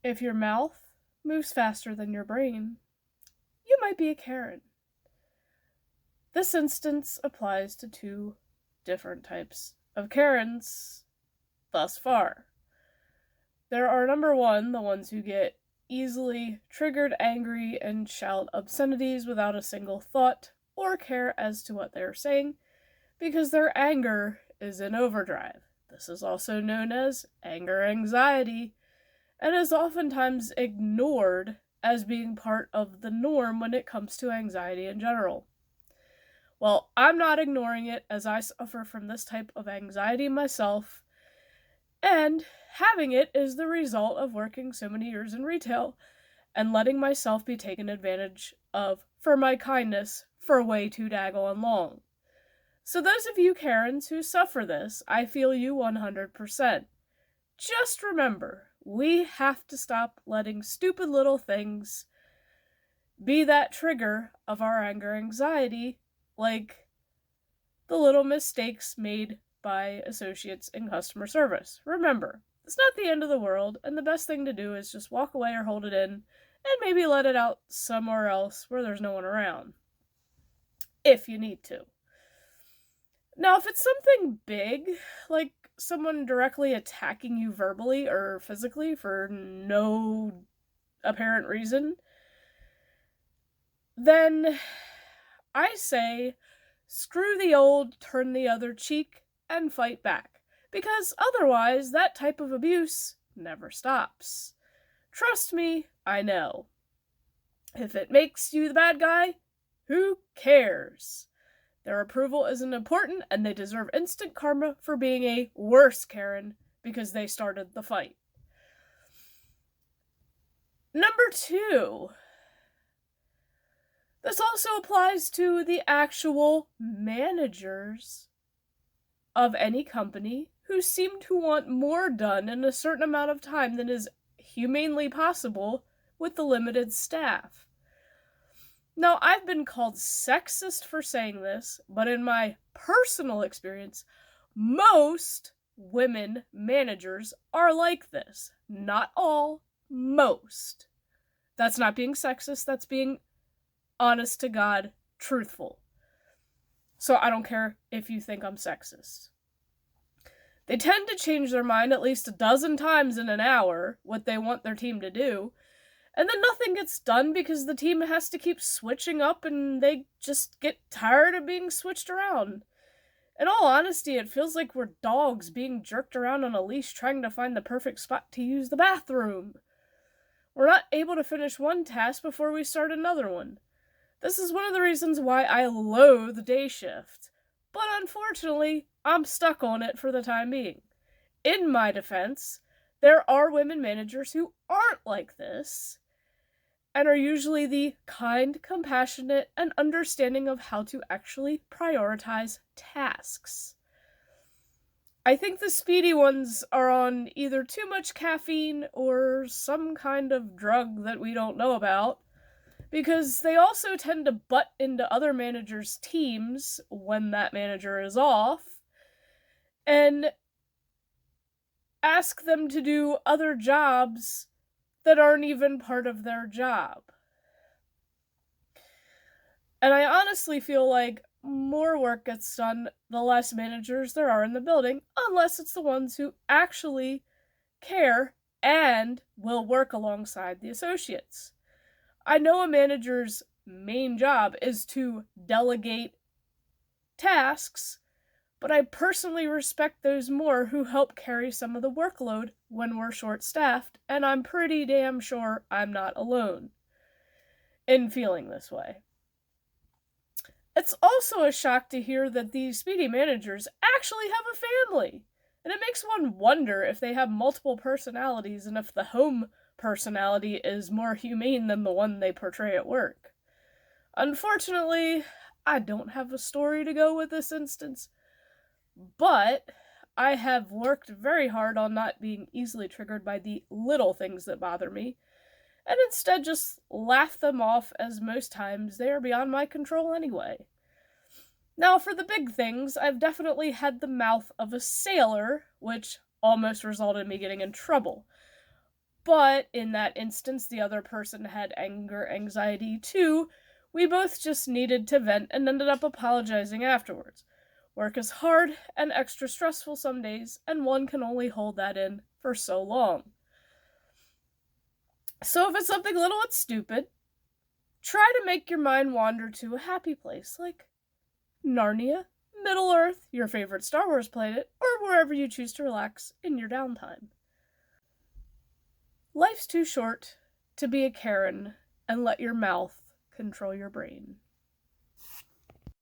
If your mouth moves faster than your brain, you might be a Karen. This instance applies to two different types of Karens thus far. There are number one, the ones who get easily triggered, angry, and shout obscenities without a single thought or care as to what they are saying because their anger is in overdrive. This is also known as anger anxiety and is oftentimes ignored as being part of the norm when it comes to anxiety in general. Well, I'm not ignoring it as I suffer from this type of anxiety myself, and having it is the result of working so many years in retail and letting myself be taken advantage of for my kindness for way too daggone long. So those of you Karens who suffer this, I feel you 100%. Just remember, we have to stop letting stupid little things be that trigger of our anger anxiety, like the little mistakes made by associates in customer service. Remember, it's not the end of the world, and the best thing to do is just walk away or hold it in, and maybe let it out somewhere else where there's no one around. If you need to. Now, if it's something big, like someone directly attacking you verbally or physically for no apparent reason, then I say screw the old, turn the other cheek, and fight back. Because otherwise, that type of abuse never stops. Trust me, I know. If it makes you the bad guy, who cares? Their approval isn't important, and they deserve instant karma for being a worse Karen because they started the fight. Number two. This also applies to the actual managers of any company who seem to want more done in a certain amount of time than is humanely possible with the limited staff. Now, I've been called sexist for saying this, but in my personal experience, most women managers are like this. Not all, most. That's not being sexist, that's being honest to God, truthful. So I don't care if you think I'm sexist. They tend to change their mind at least a dozen times in an hour, what they want their team to do, and then nothing gets done because the team has to keep switching up and they just get tired of being switched around. In all honesty, it feels like we're dogs being jerked around on a leash trying to find the perfect spot to use the bathroom. We're not able to finish one task before we start another one. This is one of the reasons why I loathe day shift, but unfortunately, I'm stuck on it for the time being. In my defense, there are women managers who aren't like this, and are usually the kind, compassionate, and understanding of how to actually prioritize tasks. I think the speedy ones are on either too much caffeine or some kind of drug that we don't know about, because they also tend to butt into other managers' teams when that manager is off, and ask them to do other jobs that aren't even part of their job. And I honestly feel like more work gets done the less managers there are in the building, unless it's the ones who actually care and will work alongside the associates. I know a manager's main job is to delegate tasks, but I personally respect those more who help carry some of the workload when we're short-staffed, and I'm pretty damn sure I'm not alone in feeling this way. It's also a shock to hear that these speedy managers actually have a family, and it makes one wonder if they have multiple personalities and if the home personality is more humane than the one they portray at work. Unfortunately, I don't have a story to go with this instance, but I have worked very hard on not being easily triggered by the little things that bother me, and instead just laugh them off, as most times they are beyond my control anyway. Now, for the big things, I've definitely had the mouth of a sailor, which almost resulted in me getting in trouble. But in that instance, the other person had anger anxiety too. We both just needed to vent and ended up apologizing afterwards. Work is hard and extra stressful some days, and one can only hold that in for so long. So if it's something little and stupid, try to make your mind wander to a happy place like Narnia, Middle Earth, your favorite Star Wars planet, or wherever you choose to relax in your downtime. Life's too short to be a Karen and let your mouth control your brain.